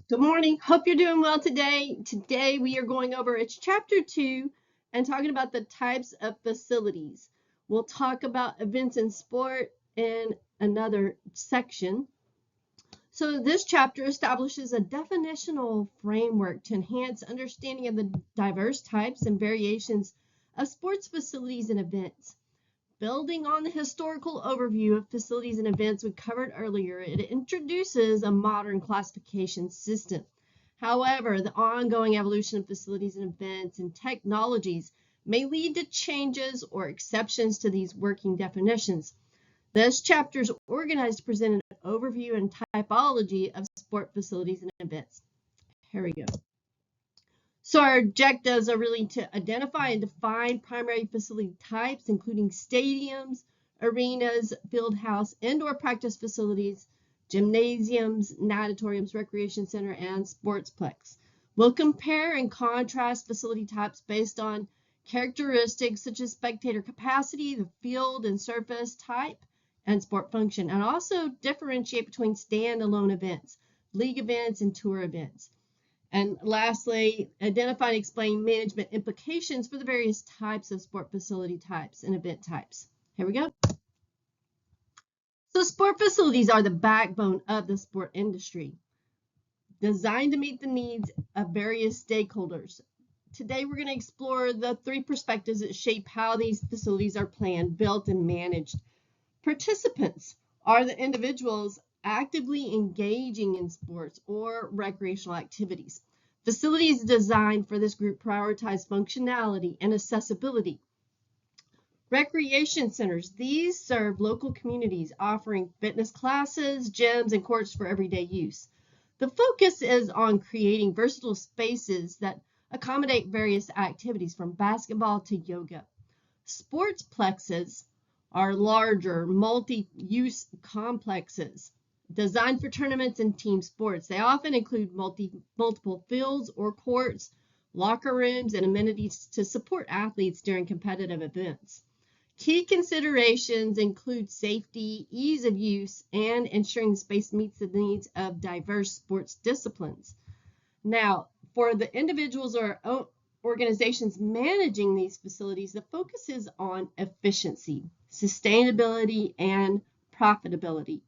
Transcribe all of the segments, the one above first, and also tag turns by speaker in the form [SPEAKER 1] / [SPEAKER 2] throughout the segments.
[SPEAKER 1] Good morning. Hope you're doing well today. Today we are going over it's chapter 2 and talking about the types of facilities. We'll talk about events and sport in another section. So this chapter establishes a definitional framework to enhance understanding of the diverse types and variations of sports facilities and events. Building on the historical overview of facilities and events we covered earlier, it introduces a modern classification system. However, the ongoing evolution of facilities and events and technologies may lead to changes or exceptions to these working definitions. This chapter is organized to present an overview and typology of sport facilities and events. Here we go. So our objectives are really to identify and define primary facility types, including stadiums, arenas, field house, indoor practice facilities, gymnasiums, natatoriums, recreation center, and sportsplex. We'll compare and contrast facility types based on characteristics such as spectator capacity, the field and surface type, and sport function, and also differentiate between standalone events, league events, and tour events. And lastly, identify and explain management implications for the various types of sport facility types and event types. Here we go. So sport facilities are the backbone of the sport industry, designed to meet the needs of various stakeholders. Today, we're going to explore the 3 perspectives that shape how these facilities are planned, built, and managed. Participants are the individuals actively engaging in sports or recreational activities. Facilities designed for this group prioritize functionality and accessibility. Recreation centers, these serve local communities offering fitness classes, gyms, and courts for everyday use. The focus is on creating versatile spaces that accommodate various activities from basketball to yoga. Sportsplexes are larger, multi-use complexes designed for tournaments and team sports. They often include multiple fields or courts, locker rooms, and amenities to support athletes during competitive events. Key considerations include safety, ease of use, and ensuring the space meets the needs of diverse sports disciplines. Now, for the individuals or organizations managing these facilities, the focus is on efficiency, sustainability, and profitability.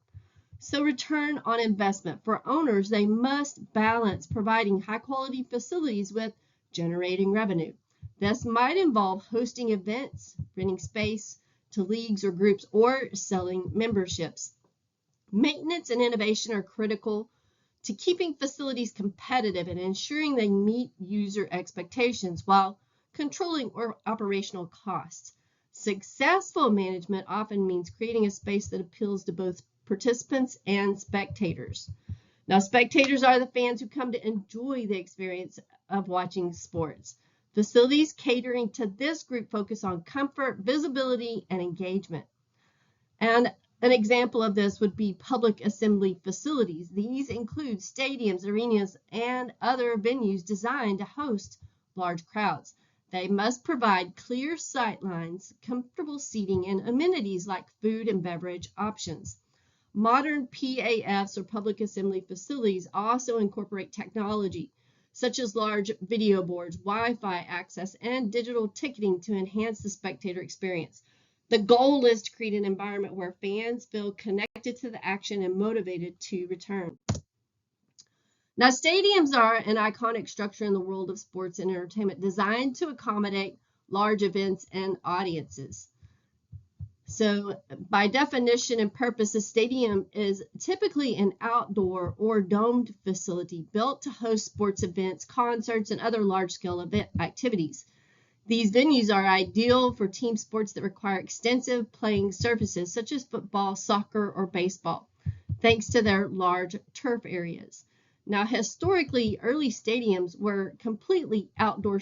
[SPEAKER 1] So return on investment. For owners, they must balance providing high-quality facilities with generating revenue. This might involve hosting events, renting space to leagues or groups, or selling memberships. Maintenance and innovation are critical to keeping facilities competitive and ensuring they meet user expectations while controlling operational costs. Successful management often means creating a space that appeals to both participants and spectators. Now, spectators are the fans who come to enjoy the experience of watching sports. Facilities catering to this group focus on comfort, visibility, and engagement. And an example of this would be public assembly facilities. These include stadiums, arenas, and other venues designed to host large crowds. They must provide clear sight lines, comfortable seating, and amenities like food and beverage options. Modern PAFs, or public assembly facilities, also incorporate technology such as large video boards, Wi-Fi access, and digital ticketing to enhance the spectator experience. The goal is to create an environment where fans feel connected to the action and motivated to return. Now, stadiums are an iconic structure in the world of sports and entertainment designed to accommodate large events and audiences. So by definition and purpose, a stadium is typically an outdoor or domed facility built to host sports events, concerts, and other large-scale event activities. These venues are ideal for team sports that require extensive playing surfaces such as football, soccer, or baseball, thanks to their large turf areas. Now, historically, early stadiums were completely outdoor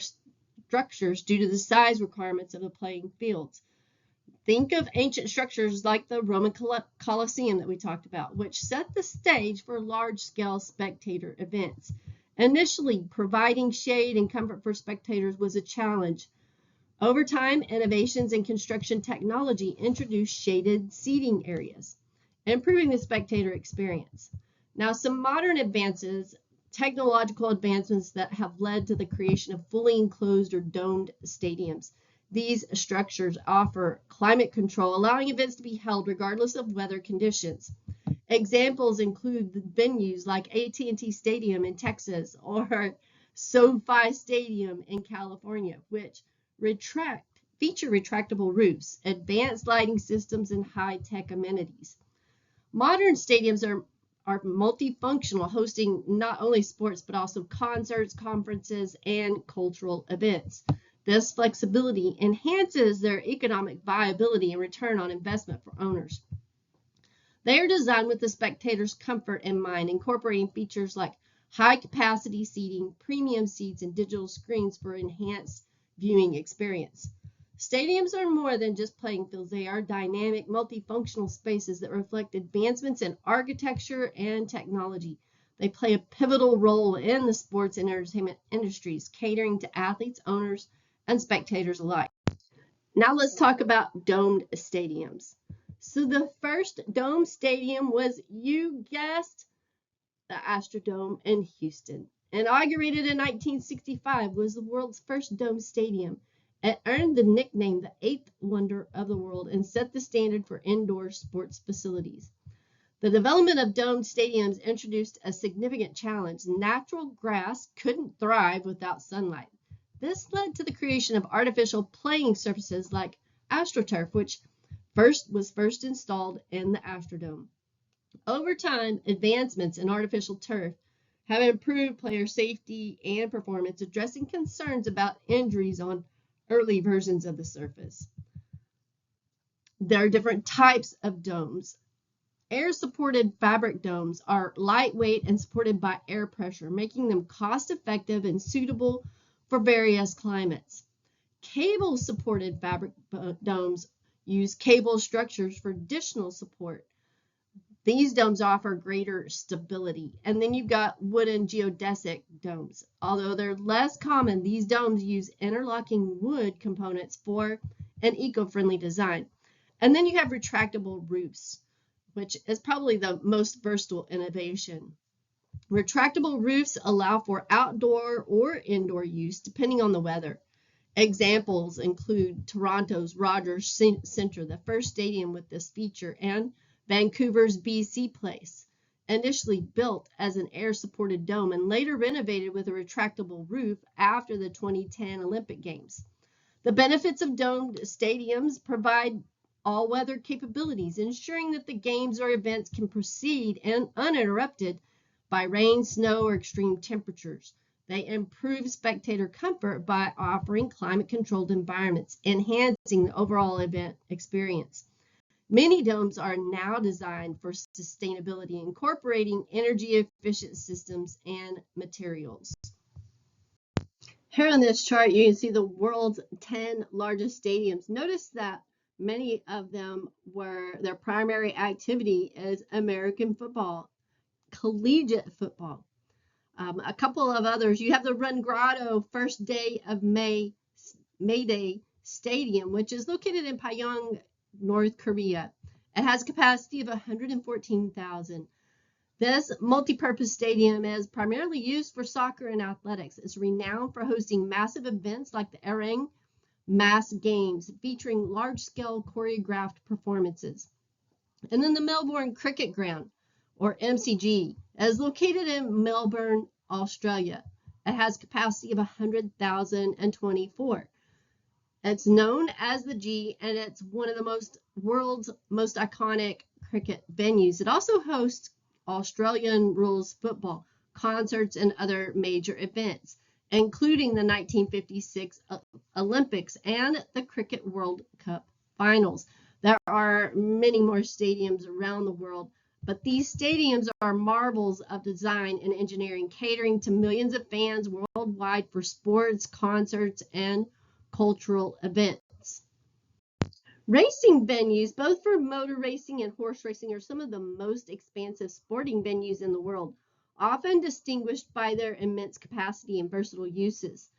[SPEAKER 1] structures due to the size requirements of the playing fields. Think of ancient structures like the Roman Colosseum that we talked about, which set the stage for large-scale spectator events. Initially, providing shade and comfort for spectators was a challenge. Over time, innovations in construction technology introduced shaded seating areas, improving the spectator experience. Now, some modern advances technological advancements that have led to the creation of fully enclosed or domed stadiums. These structures offer climate control, allowing events to be held regardless of weather conditions. Examples include venues like AT&T Stadium in Texas or SoFi Stadium in California, which feature retractable roofs, advanced lighting systems, and high-tech amenities. Modern stadiums are multifunctional, hosting not only sports but also concerts, conferences, and cultural events. This flexibility enhances their economic viability and return on investment for owners. They are designed with the spectator's comfort in mind, incorporating features like high-capacity seating, premium seats, and digital screens for enhanced viewing experience. Stadiums are more than just playing fields. They are dynamic, multifunctional spaces that reflect advancements in architecture and technology. They play a pivotal role in the sports and entertainment industries, catering to athletes, owners, and spectators alike. Now let's talk about domed stadiums. So the first domed stadium was, you guessed, the Astrodome in Houston. Inaugurated in 1965, was the world's first domed stadium. It earned the nickname the eighth wonder of the world and set the standard for indoor sports facilities. The development of domed stadiums introduced a significant challenge. Natural grass couldn't thrive without sunlight. This led to the creation of artificial playing surfaces like AstroTurf, which was first installed in the Astrodome. Over time, advancements in artificial turf have improved player safety and performance, addressing concerns about injuries on early versions of the surface. There are different types of domes. Air-supported fabric domes are lightweight and supported by air pressure, making them cost-effective and suitable for various climates. Cable-supported fabric domes use cable structures for additional support. These domes offer greater stability. And then you've got wooden geodesic domes. Although they're less common, these domes use interlocking wood components for an eco-friendly design. And then you have retractable roofs, which is probably the most versatile innovation. Retractable roofs allow for outdoor or indoor use depending on the weather. Examples include Toronto's Rogers Centre, the first stadium with this feature, and Vancouver's BC Place, initially built as an air-supported dome and later renovated with a retractable roof after the 2010 Olympic Games. The benefits of domed stadiums provide all-weather capabilities, ensuring that the games or events can proceed uninterrupted by rain, snow, or extreme temperatures. They improve spectator comfort by offering climate-controlled environments, enhancing the overall event experience. Many domes are now designed for sustainability, incorporating energy-efficient systems and materials. Here on this chart, you can see the world's 10 largest stadiums. Notice that many of them their primary activity is American football, collegiate football. A couple of others, you have the Run Grotto First Day of May Day Stadium, which is located in Pyongyang, North Korea. It has a capacity of 114,000. This multi-purpose stadium is primarily used for soccer and athletics. It's renowned for hosting massive events like the Erang Mass Games, featuring large-scale choreographed performances. And then the Melbourne Cricket Ground, or MCG, is located in Melbourne, Australia. It has a capacity of 100,024. It's known as the G, and it's one of the world's most iconic cricket venues. It also hosts Australian rules football, concerts, and other major events, including the 1956 Olympics and the Cricket World Cup finals. There are many more stadiums around the world, but these stadiums are marvels of design and engineering, catering to millions of fans worldwide for sports, concerts, and cultural events. Racing venues, both for motor racing and horse racing, are some of the most expansive sporting venues in the world, often distinguished by their immense capacity and versatile uses.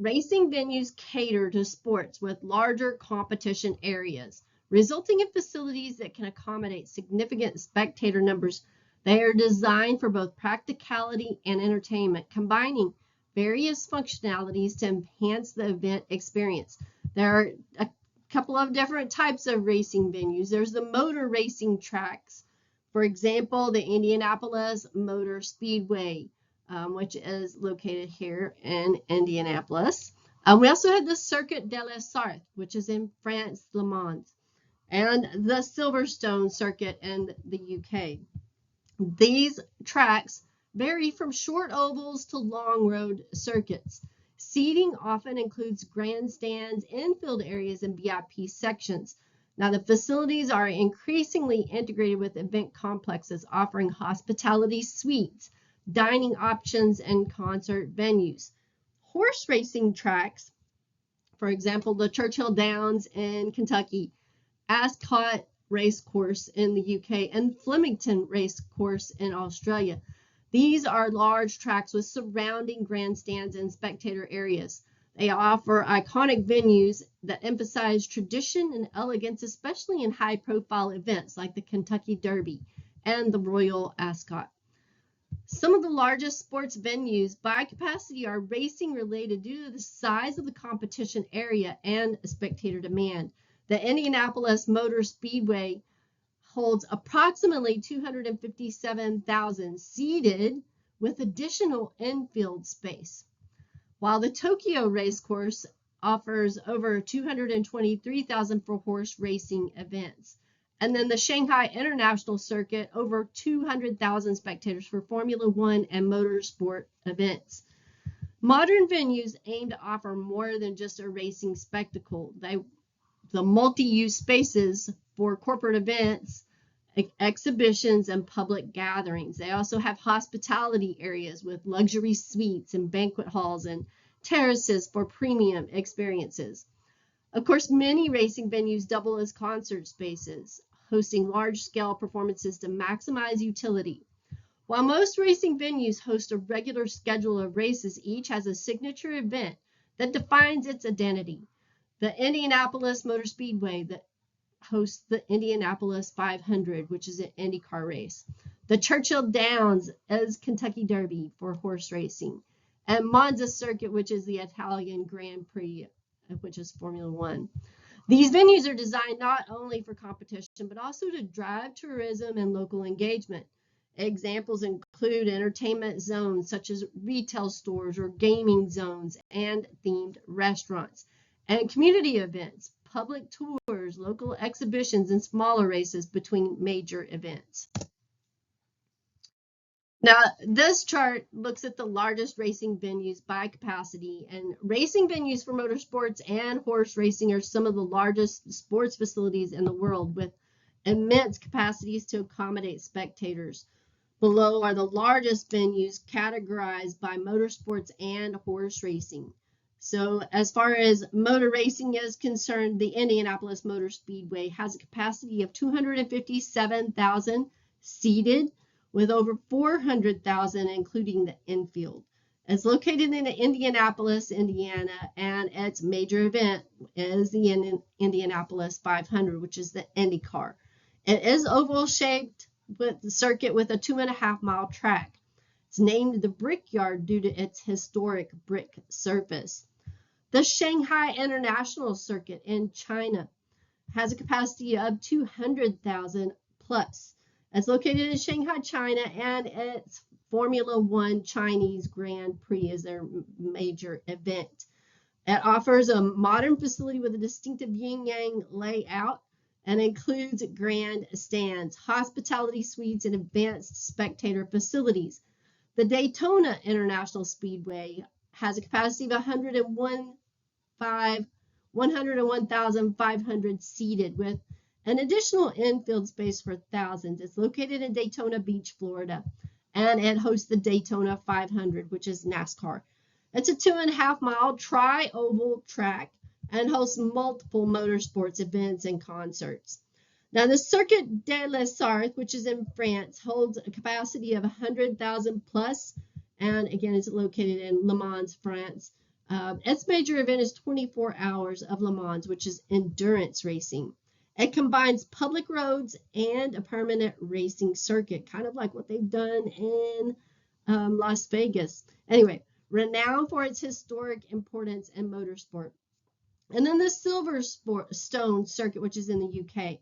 [SPEAKER 1] Racing venues cater to sports with larger competition areas, resulting in facilities that can accommodate significant spectator numbers They are designed for both practicality and entertainment, combining various functionalities to enhance the event experience. There are a couple of different types of racing venues. There's the motor racing tracks. For example, the Indianapolis Motor Speedway, which is located here in Indianapolis. We also have the Circuit de la Sarthe, which is in France, Le Mans, and the Silverstone Circuit in the UK. These tracks vary from short ovals to long road circuits. Seating often includes grandstands, infield areas, and VIP sections. Now, the facilities are increasingly integrated with event complexes, offering hospitality suites, dining options, and concert venues. Horse racing tracks, for example, the Churchill Downs in Kentucky, Ascot Racecourse in the UK, and Flemington Racecourse in Australia. These are large tracks with surrounding grandstands and spectator areas. They offer iconic venues that emphasize tradition and elegance, especially in high-profile events like the Kentucky Derby and the Royal Ascot. Some of the largest sports venues by capacity are racing related due to the size of the competition area and spectator demand. The Indianapolis Motor Speedway holds approximately 257,000 seated with additional infield space, while the Tokyo Racecourse offers over 223,000 for horse racing events. And then the Shanghai International Circuit, over 200,000 spectators for Formula One and motorsport events. Modern venues aim to offer more than just a racing spectacle. The multi-use spaces for corporate events, exhibitions, and public gatherings. They also have hospitality areas with luxury suites and banquet halls and terraces for premium experiences. Of course, many racing venues double as concert spaces, hosting large-scale performances to maximize utility. While most racing venues host a regular schedule of races, each has a signature event that defines its identity. The Indianapolis Motor Speedway that hosts the Indianapolis 500, which is an IndyCar race. The Churchill Downs is Kentucky Derby for horse racing. And Monza Circuit, which is the Italian Grand Prix, which is Formula One. These venues are designed not only for competition, but also to drive tourism and local engagement. Examples include entertainment zones such as retail stores or gaming zones and themed restaurants, and community events, public tours, local exhibitions, and smaller races between major events. Now, this chart looks at the largest racing venues by capacity, and racing venues for motorsports and horse racing are some of the largest sports facilities in the world with immense capacities to accommodate spectators. Below are the largest venues categorized by motorsports and horse racing. So as far as motor racing is concerned, the Indianapolis Motor Speedway has a capacity of 257,000 seated, with over 400,000 including the infield. It's located in Indianapolis, Indiana, and its major event is the Indianapolis 500, which is the IndyCar. It is oval-shaped with the circuit with a 2.5-mile track. It's named the Brickyard due to its historic brick surface. The Shanghai International Circuit in China has a capacity of 200,000 plus. It's located in Shanghai, China, and its Formula One Chinese Grand Prix is their major event. It offers a modern facility with a distinctive yin-yang layout and includes grandstands, hospitality suites, and advanced spectator facilities. The Daytona International Speedway has a capacity of 101,500 seated with an additional infield space for thousands. It's located in Daytona Beach, Florida, and it hosts the Daytona 500, which is NASCAR. It's a 2.5-mile tri-oval track and hosts multiple motorsports events and concerts. Now, the Circuit de la Sarthe, which is in France, holds a capacity of 100,000 plus, and again, it's located in Le Mans, France. Its major event is 24 hours of Le Mans, which is endurance racing. It combines public roads and a permanent racing circuit, kind of like what they've done in Las Vegas. Anyway, renowned for its historic importance in motorsport. And then the Silverstone circuit, which is in the UK.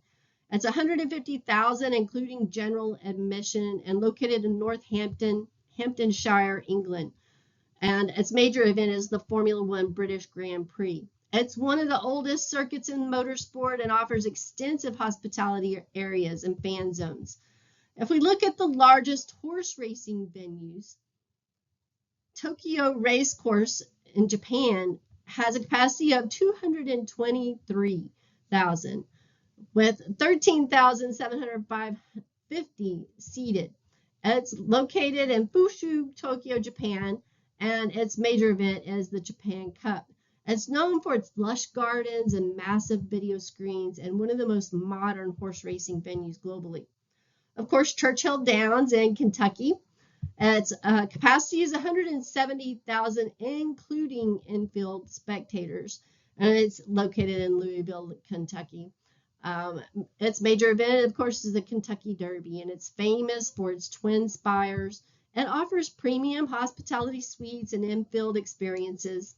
[SPEAKER 1] It's 150,000, including general admission, and located in Northampton, Hamptonshire, England. And its major event is the Formula One British Grand Prix. It's one of the oldest circuits in motorsport and offers extensive hospitality areas and fan zones. If we look at the largest horse racing venues, Tokyo Race Course in Japan has a capacity of 223,000 with 13,750 seated. It's located in Fushu, Tokyo, Japan, and its major event is the Japan Cup. It's known for its lush gardens and massive video screens, and one of the most modern horse racing venues globally. Of course, Churchill Downs in Kentucky. Its capacity is 170,000, including infield spectators, and it's located in Louisville, Kentucky. Its major event, of course, is the Kentucky Derby, and it's famous for its twin spires and offers premium hospitality suites and infield experiences.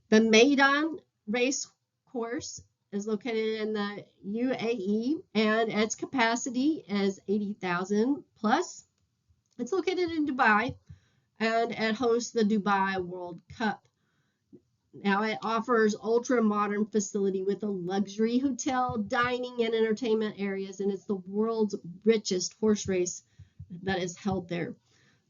[SPEAKER 1] The Maidan Race Course is located in the UAE, and its capacity is 80,000 plus. It's located in Dubai, and it hosts the Dubai World Cup. Now, it offers ultra-modern facility with a luxury hotel, dining, and entertainment areas, and it's the world's richest horse race that is held there.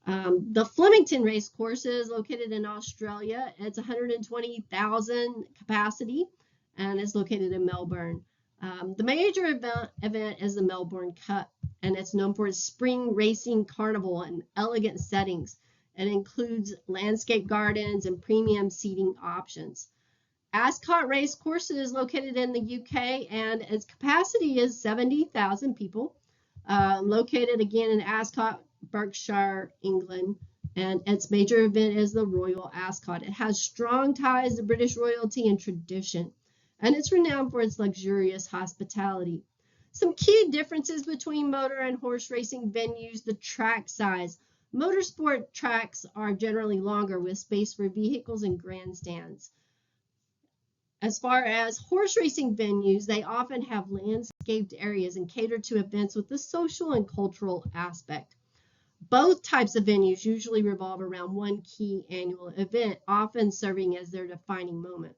[SPEAKER 1] The Flemington Race Course is located in Australia. It's 120,000 capacity, and it's located in Melbourne. The major event is the Melbourne Cup, and it's known for its spring racing carnival and elegant settings. It includes landscape gardens and premium seating options. Ascot Race Course is located in the UK, and its capacity is 70,000 people. Located again in Ascot, Berkshire, England, and its major event is the Royal Ascot. It has strong ties to British royalty and tradition, and it's renowned for its luxurious hospitality. Some key differences between motor and horse racing venues: the track size. Motorsport tracks are generally longer with space for vehicles and grandstands. As far as horse racing venues, they often have landscaped areas and cater to events with a social and cultural aspect. Both types of venues usually revolve around one key annual event, often serving as their defining moment.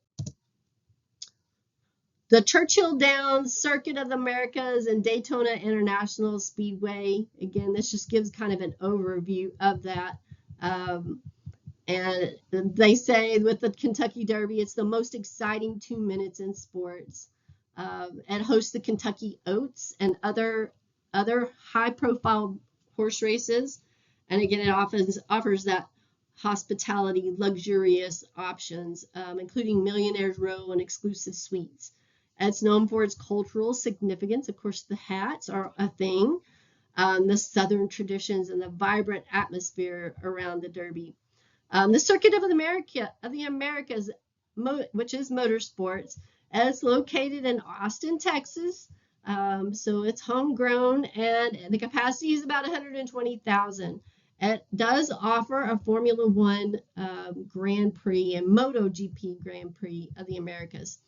[SPEAKER 1] The Churchill Downs Circuit of the Americas and Daytona International Speedway. Again, this just gives kind of an overview of that. And they say with the Kentucky Derby, it's the most exciting 2 minutes in sports. It hosts the Kentucky Oaks and other high-profile horse races. And again, it offers that hospitality, luxurious options, including Millionaire's Row and exclusive suites. It's known for its cultural significance. Of course, the hats are a thing, the Southern traditions, and the vibrant atmosphere around the Derby. The Circuit of the Americas, which is motorsports, is located in Austin, Texas. So it's homegrown, and the capacity is about 120,000. It does offer a Formula One Grand Prix and MotoGP Grand Prix of the Americas.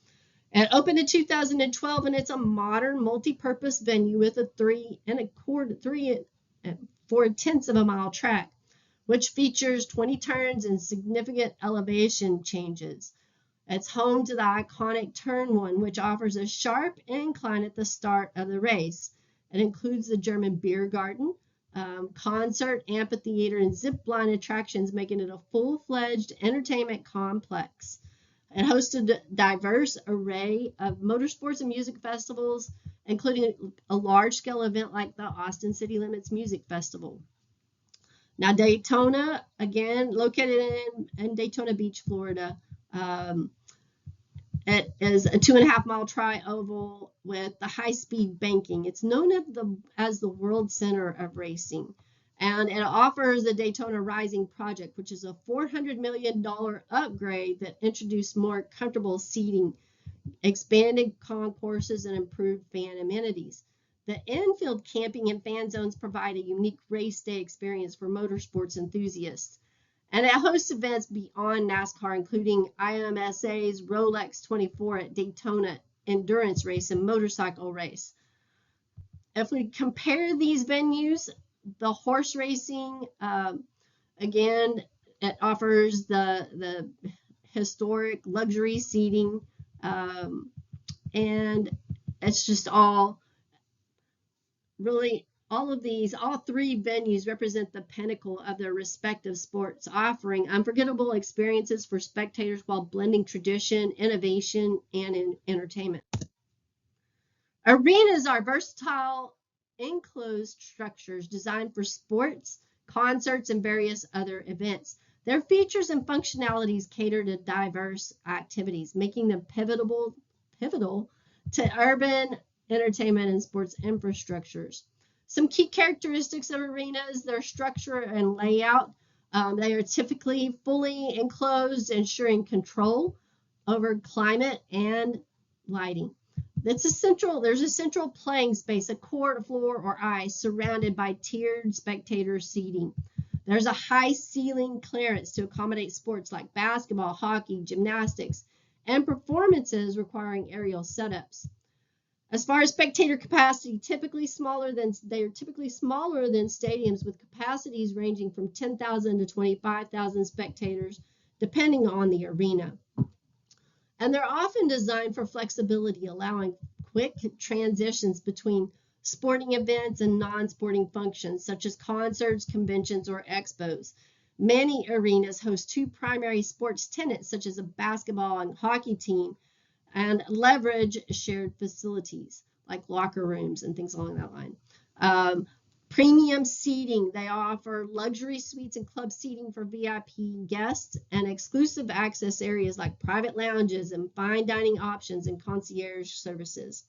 [SPEAKER 1] It opened in 2012, and it's a modern multi-purpose venue with a 3 4/10 of a mile track, which features 20 turns and significant elevation changes. It's home to the iconic Turn 1, which offers a sharp incline at the start of the race. It includes the German beer garden, concert, amphitheater, and zip line attractions, making it a full-fledged entertainment complex. It hosts a diverse array of motorsports and music festivals, including a large-scale event like the Austin City Limits Music Festival. Now, Daytona, again, located in Daytona Beach, Florida. It is a 2.5 mile tri-oval with the high-speed banking. It's known as the World Center of Racing. And it offers the Daytona Rising Project, which is a $400 million upgrade that introduced more comfortable seating expanded concourses, and improved fan amenities. The infield camping and fan zones provide a unique race day experience for motorsports enthusiasts. And it hosts events beyond NASCAR, including IMSA's Rolex 24 at Daytona endurance race and motorcycle race. If we compare these venues, the horse racing, again, it offers the historic luxury seating, and it's just all really, all three venues represent the pinnacle of their respective sports, offering unforgettable experiences for spectators while blending tradition, innovation, and entertainment. Arenas are versatile, enclosed structures designed for sports, concerts, and various other events. Their features and functionalities cater to diverse activities, making them pivotal to urban entertainment and sports infrastructures. Some key characteristics of arenas: their structure and layout. They are typically fully enclosed, ensuring control over climate and lighting. There's a central playing space, a court, floor, or ice, surrounded by tiered spectator seating. There's a high ceiling clearance to accommodate sports like basketball, hockey, gymnastics, and performances requiring aerial setups. As far as spectator capacity, they are typically smaller than stadiums, with capacities ranging from 10,000 to 25,000 spectators, depending on the arena. And they're often designed for flexibility, allowing quick transitions between sporting events and non-sporting functions, such as concerts, conventions, or expos. Many arenas host two primary sports tenants, such as a basketball and hockey team, and leverage shared facilities like locker rooms and things along that line. Premium seating: they offer luxury suites and club seating for VIP guests, and exclusive access areas like private lounges and fine dining options and concierge services.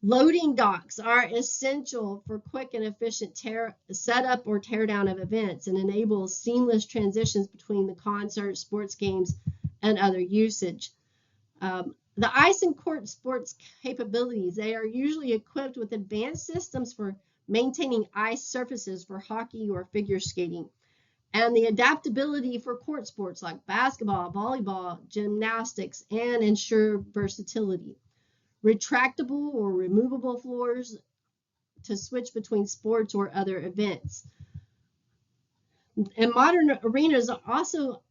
[SPEAKER 1] Loading docks are essential for quick and efficient setup or teardown of events, and enable seamless transitions between the concert, sports games, and other usage. The ice and court sports capabilities: they are usually equipped with advanced systems for maintaining ice surfaces for hockey or figure skating, and the adaptability for court sports like basketball, volleyball, gymnastics, and ensure versatility. Retractable or removable floors to switch between sports or other events. And modern arenas also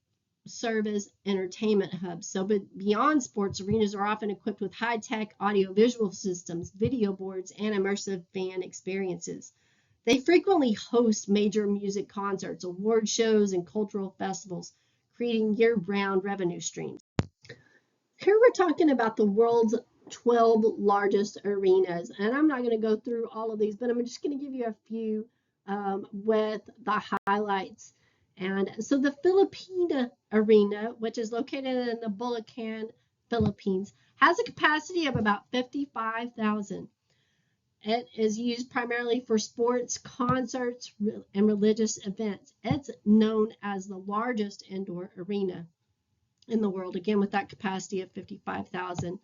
[SPEAKER 1] serve as entertainment hubs. So, but beyond sports, arenas are often equipped with high-tech audio-visual systems, video boards, and immersive fan experiences. They frequently host major music concerts, award shows, and cultural festivals, creating year-round revenue streams. Here we're talking about the world's 12 largest arenas, and I'm not going to go through all of these, but I'm just going to give you a few with the highlights. And so the Filipina Arena, which is located in the Bulacan, Philippines, has a capacity of about 55,000. It is used primarily for sports, concerts, and religious events. It's known as the largest indoor arena in the world, again with that capacity of 55,000.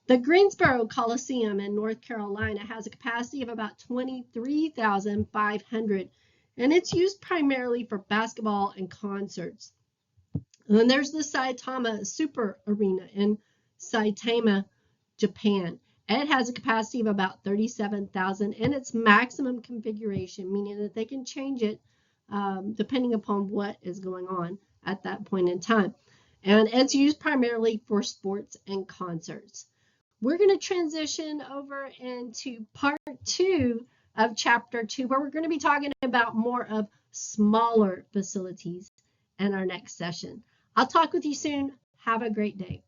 [SPEAKER 1] The Greensboro Coliseum in North Carolina has a capacity of about 23,500, and it's used primarily for basketball and concerts. And then there's the Saitama Super Arena in Saitama, Japan. It has a capacity of about 37,000 in its maximum configuration, meaning that they can change it depending upon what is going on at that point in time. And it's used primarily for sports and concerts. We're going to transition over into part 2 of chapter 2, where we're going to be talking about more of smaller facilities in our next session. I'll talk with you soon. Have a great day.